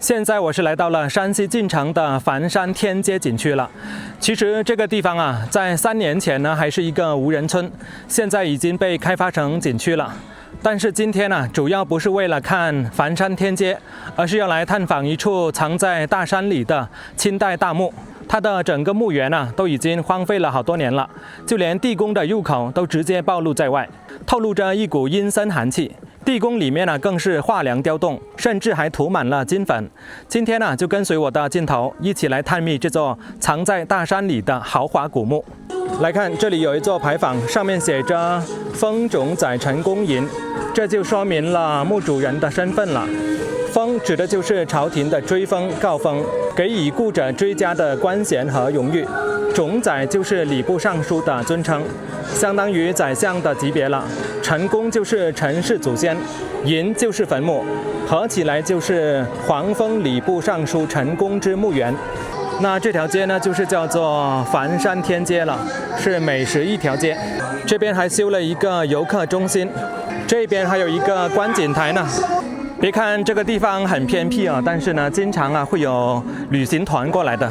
現在我是來到了山西晋城的梵山天街景區了。其實這個地方啊，在3年前呢還是一個無人村，現在已經被開發成景區了。但是今天呢，主要不是為了看梵山天街，而是要來探訪一處藏在大山裡的清代大墓。它的整個墓園呢，都已經荒廢了好多年了，就連地宮的入口都直接暴露在外，透露着一股陰森寒气。地宮裡面呢，更是畫梁雕棟，甚至還塗滿了金粉。今天呢，就跟隨我的鏡頭一起來探秘這座藏在大山裡的豪華古墓。來看，這裡有一座牌坊，上面寫着“封冢宰陳公營”，這就說明了墓主人的身份了。封指的就是朝廷的追封、誥封，給已故者追加的官衔和榮譽。冢宰就是禮部尚書的尊稱，相當於宰相的級別了。陳公就是陳氏祖先，營就是墳墓，合起來就是皇封禮部尚書陳公之墓園。那這條街呢，就是叫做梵山天街了，是美食一條街。這邊還修了一個遊客中心，這邊還有一個觀景台呢。別看這個地方很偏僻啊，但是呢，經常會有旅行團過來的。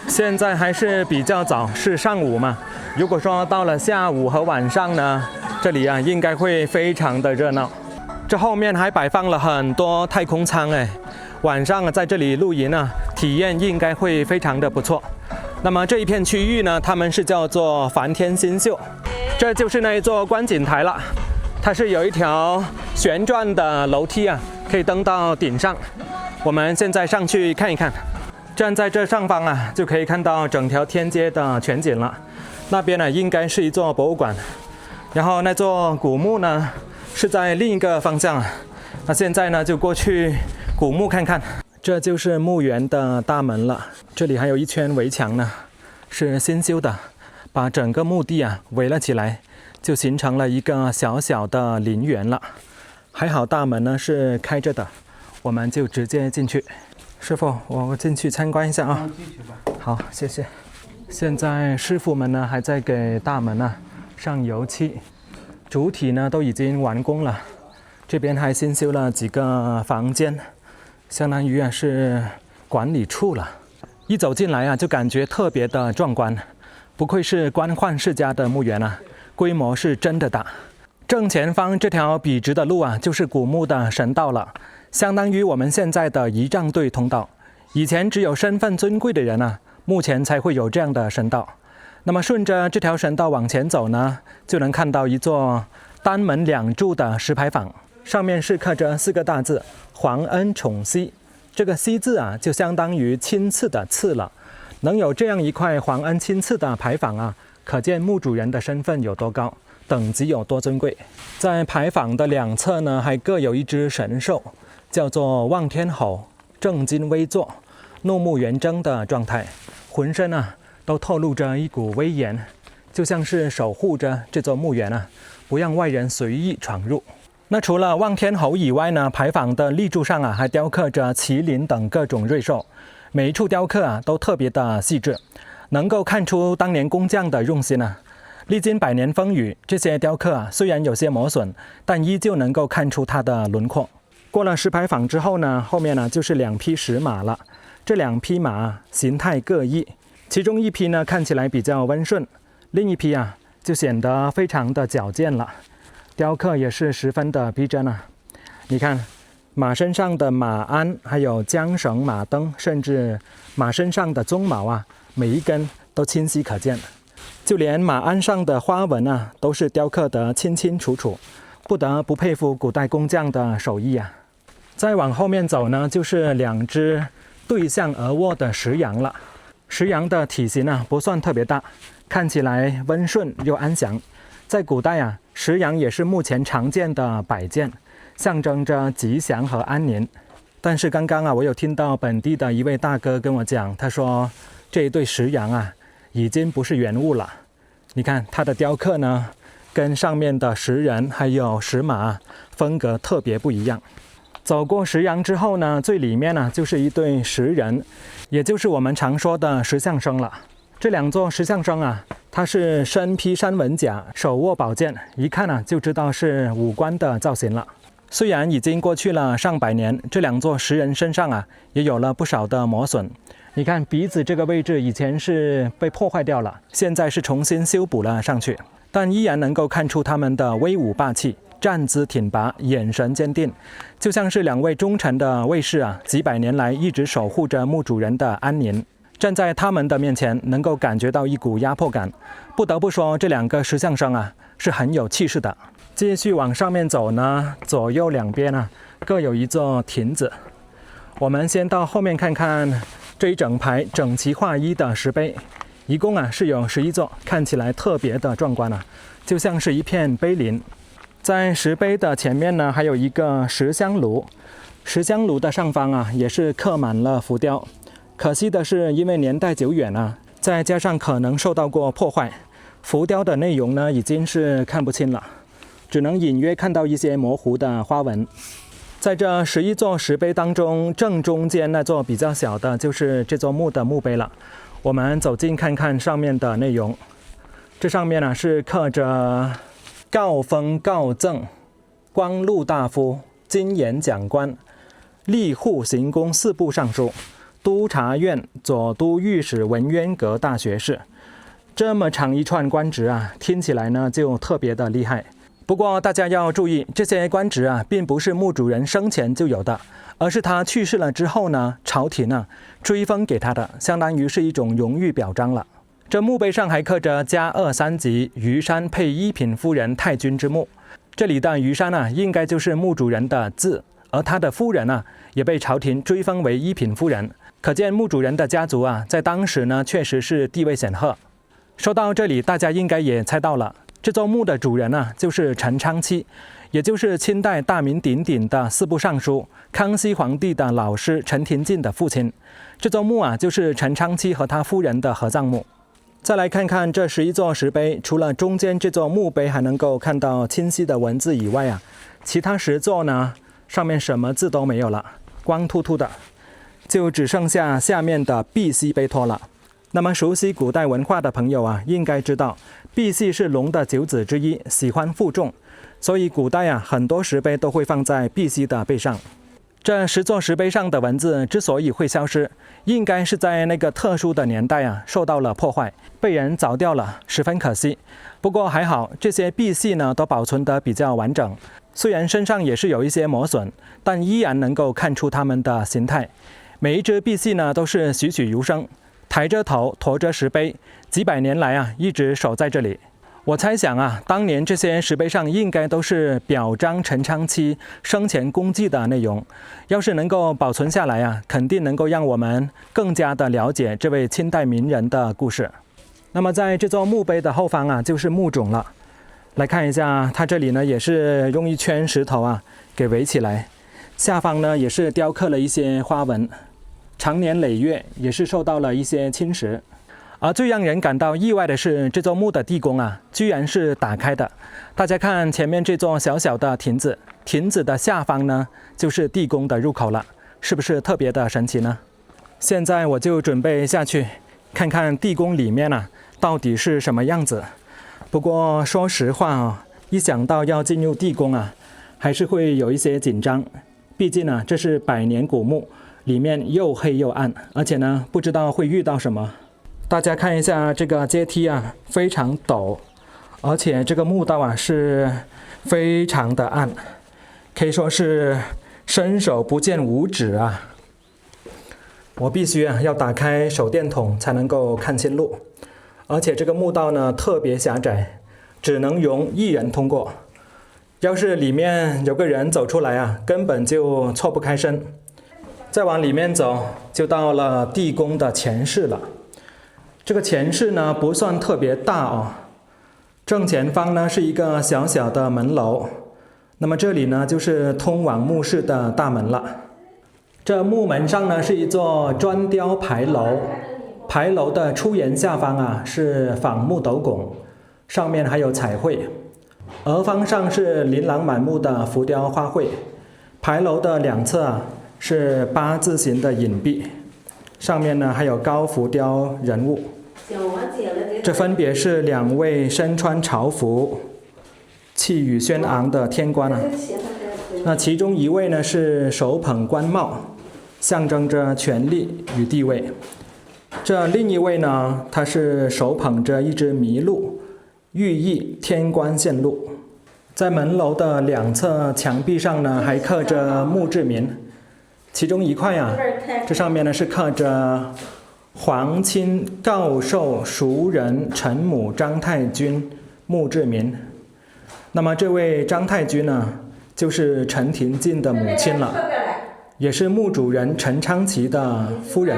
現在還是比較早，是上午嘛。如果說到了下午和晚上呢，這裡啊應該會非常的熱鬧。這後面還擺放了很多太空艙哎，晚上在這裡露營呢，體驗應該會非常的不錯。那麼這一片區域呢，他們是叫做梵天星宿，這就是那一座觀景台了。它是有一條旋轉的樓梯啊，可以登到頂上。我們現在上去看一看。站在這上方啊，就可以看到整條天街的全景了。那邊呢，應該是一座博物館。然後那座古墓呢，是在另一個方向。那現在呢，就過去古墓看看。這就是墓園的大門了。這裡還有一圈圍牆呢，是新修的，把整個墓地啊圍了起來，就形成了一個小小的陵園了。還好大門呢是開着的，我們就直接進去。師傅，我進去參觀一下啊。好，謝謝。現在師傅們呢還在給大門呢上油漆，主體呢都已經完工了。這邊還新修了幾個房間，相當於是管理處了。一走進來啊，就感覺特別的壯觀，不愧是官宦世家的墓園啊，規模是真的大。正前方這條筆直的路啊，就是古墓的神道了。相當於我們現在的儀仗隊通道，以前只有身份尊貴的人啊，目前才會有這樣的神道。那麼順着這條神道往前走呢，就能看到一座單門2柱的石牌坊，上面是刻着4個大字“皇恩寵禧”。這個“禧”字啊，就相當於親賜的“賜”了。能有這樣一塊皇恩親賜的牌坊啊，可見墓主人的身份有多高，等級有多尊貴。在牌坊的2側呢，還各有一隻神獸，叫做望天猴，正襟危坐，怒目圓睜的狀態，渾身啊都透露着一股威嚴，就像是守護着這座墓園啊，不讓外人隨意闖入。那除了望天猴以外呢，牌坊的立柱上啊還雕刻着麒麟等各種瑞獸，每一處雕刻啊都特別的細緻，能夠看出當年工匠的用心啊。歷經100年風雨，這些雕刻啊雖然有些磨損，但依舊能夠看出它的輪廓。過了石牌坊之後呢，後面呢就是2匹石馬了。這2匹馬形態各異，其中一匹呢看起來比較溫順，另一匹啊就顯得非常的矯健了。雕刻也是十分的逼真啊！你看，馬身上的馬鞍，還有韁繩、馬鐙，甚至馬身上的鬃毛啊，每一根都清晰可見。就連馬鞍上的花紋啊，都是雕刻得清清楚楚，不得不佩服古代工匠的手藝啊！再往後面走呢，就是2隻對向而臥的石羊了。石羊的體型啊不算特別大，看起來溫順又安詳。在古代啊，石羊也是目前常見的擺件，象徵着吉祥和安寧。但是剛剛啊，我有聽到本地的一位大哥跟我講，他說這一對石羊啊已經不是原物了。你看它的雕刻呢，跟上面的石人還有石馬風格特別不一樣。走過石羊之後呢，最裡面呢就是一對石人，也就是我們常說的石像生了。這2座石像生啊，它是身披山紋甲，手握宝剑，一看就知道是武官的造型了。雖然已經過去了上百年，這兩座石人身上啊也有了不少的磨損。你看鼻子這個位置以前是被破壞掉了，現在是重新修補了上去，但依然能夠看出他們的威武霸氣，站姿挺拔，眼神堅定，就像是兩位忠誠的衛士啊，幾百年來一直守護着墓主人的安寧。站在他們的面前，能夠感覺到一股壓迫感。不得不說，這兩個石像生啊是很有气勢的。繼續往上面走呢，左右兩邊啊各有一座亭子。我們先到後面看看這一整排整齊劃一的石碑，一共啊是有11座，看起來特別的壯觀啊，就像是一片碑林。在石碑的前面呢，還有一個石香爐，石香爐的上方啊也是刻滿了浮雕。可惜的是，因為年代久遠啊，再加上可能受到過破壞，浮雕的內容呢已經是看不清了，只能隱約看到一些模糊的花紋。在這11座石碑當中，正中間那座比較小的就是這座墓的墓碑了。我們走近看看上面的內容，這上面呢是刻着誥封誥贈光禄大夫、金巖講官、吏戶行宫四部尚書、督察院左都御史文淵閣大學士。這麼長一串官職啊，聽起來呢就特別的厲害。不過大家要注意，這些官職啊并不是墓主人生前就有的，而是他去世了之後呢，朝廷啊追封給他的，相當於是一種榮譽表彰了。這墓碑上還刻着嘉2三級於山配一品夫人太君之墓，這裡的於山啊應該就是墓主人的字，而他的夫人啊也被朝廷追封為一品夫人，可見墓主人的家族啊在當時呢確實是地位顯赫。說到這裡，大家應該也猜到了，這座墓的主人啊就是陳昌期，也就是清代大名鼎鼎的四部尚書、康熙皇帝的老師陳廷敬的父親。這座墓啊就是陳昌期和他夫人的合葬墓。再來看看這11座石碑，除了中間這座墓碑還能夠看到清晰的文字以外啊，其他10座呢上面什麼字都沒有了，光禿禿的，就只剩下下面的贔屭碑托了。那麼熟悉古代文化的朋友啊，應該知道贔屭是龍的9子之一，喜歡負重，所以古代啊很多石碑都會放在贔屭的背上。這10座石碑上的文字之所以會消失，應該是在那個特殊的年代啊受到了破壞，被人鑿掉了，十分可惜。不過還好，這些贔屭呢都保存得比較完整，雖然身上也是有一些磨損，但依然能夠看出它們的形態。每一隻贔屭呢都是栩栩如生，抬着頭馱着石碑，幾百年來啊一直守在這裡。我猜想啊，當年這些石碑上應該都是表彰陳昌期生前功績的內容，要是能夠保存下來啊，肯定能夠讓我們更加的了解這位清代名人的故事。那麼在這座墓碑的後方啊，就是墓冢了。來看一下，它這裡呢也是用一圈石頭啊給圍起來，下方呢也是雕刻了一些花紋，長年累月也是受到了一些侵蝕。而最讓人感到意外的是，這座墓的地宮啊，居然是打開的。大家看前面這座小小的亭子，亭子的下方呢，就是地宮的入口了，是不是特別的神奇呢？現在我就準備下去看看地宮裡面啊，到底是什麼樣子。不過說實話啊，一想到要進入地宮啊，還是會有一些緊張。畢竟呢，這是百年古墓，裡面又黑又暗，而且呢，不知道會遇到什麼。大家看一下這個階梯啊，非常陡，而且這個墓道啊是非常的暗，可以說是伸手不見五指啊。我必須要打開手電筒才能夠看清路，而且這個墓道呢特別狹窄，只能容1人通過。要是裡面有個人走出來啊，根本就錯不開身。再往裡面走，就到了地宮的前室了。這個前室呢不算特別大哦，正前方呢是一個小小的門樓，那麼這裡呢就是通往墓室的大門了。這木門上呢是一座磚雕牌樓，牌樓的出檐下方啊是仿木斗拱，上面還有彩繪，額方上是琳琅滿目的浮雕花卉，牌樓的兩側啊是8字形的影壁，上面呢還有高浮雕人物。這分別是2位身穿朝服、氣宇軒昂的天官啊。那其中一位呢是手捧冠帽，象徵着權力與地位。這另一位呢，他是手捧着一隻麋鹿，寓意天官獻禄。在門樓的兩側牆壁上呢，還刻着墓誌銘，其中一塊啊，這上面呢是刻着皇親告授淑人陳母張太君墓誌銘。那麼這位張太君呢，就是陳廷敬的母親了，也是墓主人陳昌祺的夫人。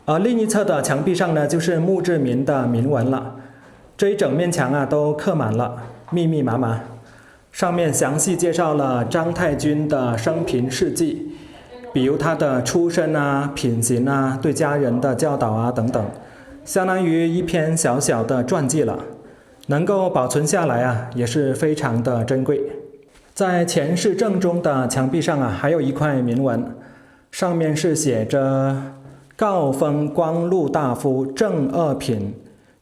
而另一側的牆壁上呢，就是墓誌銘的銘文了。這一整面牆啊，都刻滿了，密密麻麻。上面詳細介紹了張太君的生平事跡，比如他的出身啊、品行啊、對家人的教導啊等等，相當於一篇小小的傳記了。能夠保存下來啊，也是非常的珍貴。在前室正中的牆壁上啊，還有一塊銘文，上面是寫着“誥封光祿大夫正二品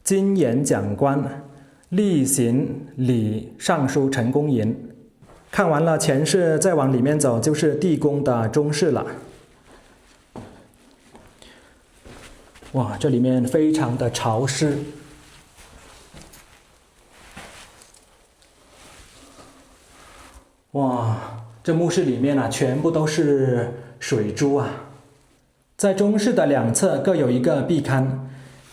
金巖講官，例行禮尚書陳公銀”。看完了前室，再往裡面走就是地宮的中室了。哇，這裡面非常的潮濕。哇，這墓室裡面啊，全部都是水珠啊。在中室的兩側各有一個壁龕，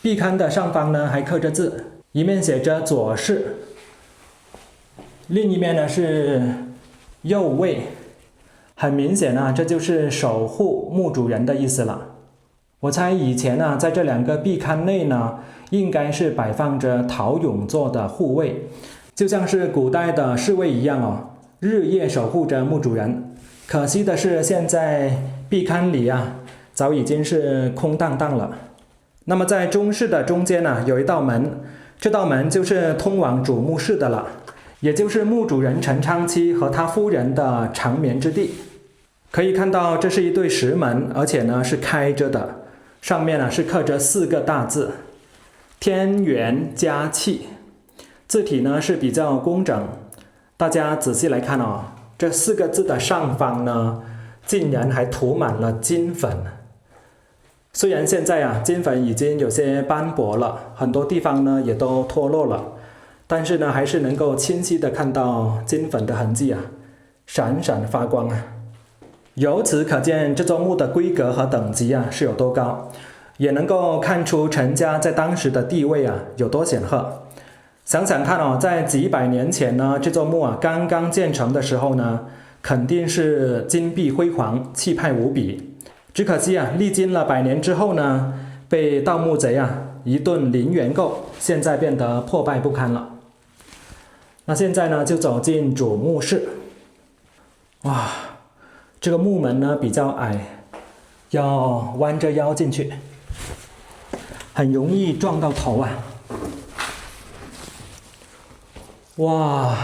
壁龕的上方呢還刻着字，一面寫着左室，另一面呢是右位。很明顯啊，這就是守護墓主人的意思了。我猜以前呢，在這兩個壁龕內呢，應該是擺放着陶俑做的護衛，就像是古代的侍衛一樣哦。日夜守護着墓主人，可惜的是現在壁龕裡啊，早已經是空蕩蕩了。那麼在中室的中間呢，有一道門，這道門就是通往主墓室的了，也就是墓主人陳昌祺和他夫人的長眠之地。可以看到，這是一對石門，而且呢是開着的，上面呢是刻着4個大字“天元嘉氣”，字體呢是比較工整。大家仔細來看哦，這4個字的上方呢，竟然還塗滿了金粉。雖然現在啊，金粉已經有些斑駁了，很多地方呢也都脫落了，但是呢，還是能夠清晰的看到金粉的痕跡啊，閃閃發光啊。由此可見，這座墓的規格和等級啊是有多高，也能夠看出陳家在當時的地位啊有多顯赫。想想看哦，在幾百年前呢，這座墓啊剛剛建成的時候呢，肯定是金碧輝煌、氣派無比。只可惜啊，歷經了100年之後呢，被盜墓賊啊一頓零元購，現在變得破敗不堪了。那現在呢，就走進主墓室。哇，這個墓門呢比較矮，要彎着腰進去，很容易撞到頭啊。哇，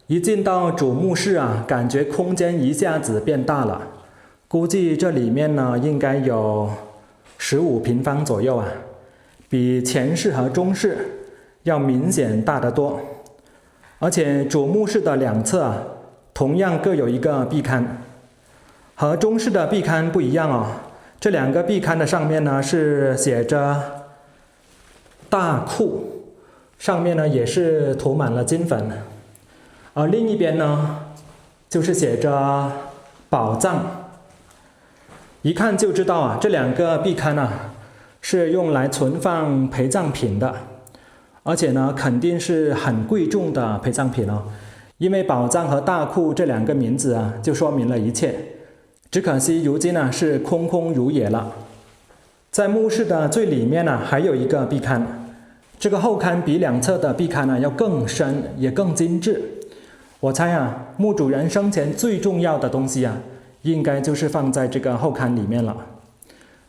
一進到主墓室啊，感覺空間一下子變大了，估計這裡面呢應該有15平方左右啊，比前室和中室要明顯大得多。而且主墓室的兩側啊，同樣各有一個壁龕，和中室的壁龕不一樣哦。這兩個壁龕的上面呢是寫着大庫，上面呢也是塗滿了金粉，而另一邊呢就是寫着寶藏。一看就知道啊，這兩個壁龕啊是用來存放陪葬品的，而且呢肯定是很貴重的陪葬品哦。因為寶藏和大庫這兩個名字啊，就說明了一切。只可惜如今呢是空空如也了。在墓室的最裡面呢還有一個壁龕。這個後龕比兩側的壁龕呢要更深，也更精緻。我猜啊，墓主人生前最重要的東西啊，應該就是放在這個後龕裡面了。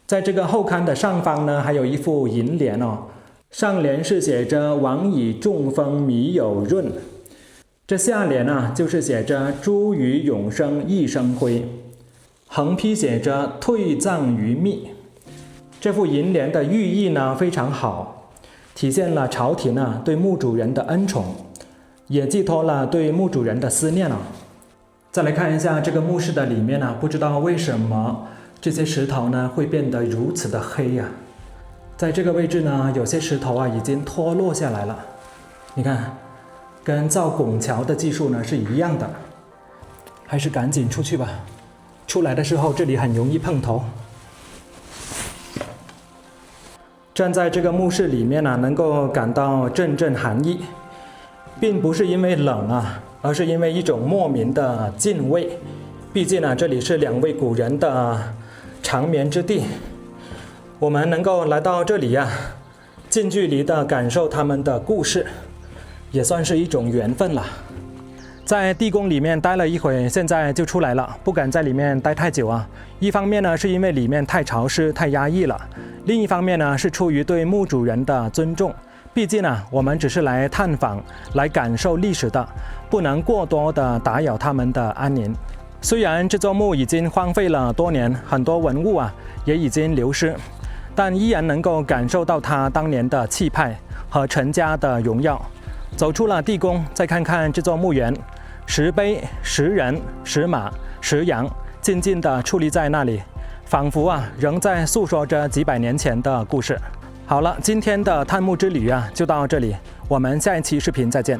在這個後龕的上方呢，還有一副楹聯哦，上聯是寫着“王以中風彌有潤”，這下聯啊就是寫着“諸餘永生一生輝”，橫批寫着“退葬於密”。這副楹聯的寓意呢非常好。體現了朝廷對墓主人的恩寵，也寄托了對墓主人的思念。再来看一下這個墓室的裡面啊，不知道為什麼這些石頭呢會變得如此的黑呀。在這個位置呢，有些石頭啊已經脫落下來了，你看，跟造拱橋的技術呢是一樣的。還是趕緊出去吧，出來的時候這裡很容易碰頭。站在這個墓室裡面呢，能夠感到陣陣寒意，並不是因為冷啊，而是因為一種莫名的敬畏。畢竟呢，這裡是2位古人的長眠之地，我們能夠來到這裡呀，近距離的感受他們的故事，也算是一種緣分了。在地宮裡面待了一會，現在就出來了，不敢在裡面待太久啊。一方面呢，是因為裡面太潮濕、太壓抑了；另一方面呢，是出於對墓主人的尊重。畢竟呢，我們只是來探訪、來感受歷史的，不能過多的打擾他們的安寧。雖然這座墓已經荒廢了多年，很多文物啊也已經流失，但依然能夠感受到它當年的氣派和陳家的榮耀。走出了地宮，再看看這座墓園，石碑、石人、石馬、石羊靜靜地矗立在那裡，仿佛啊仍在訴說着幾百年前的故事。好了，今天的探墓之旅啊就到這裡，我們下一期視頻再見。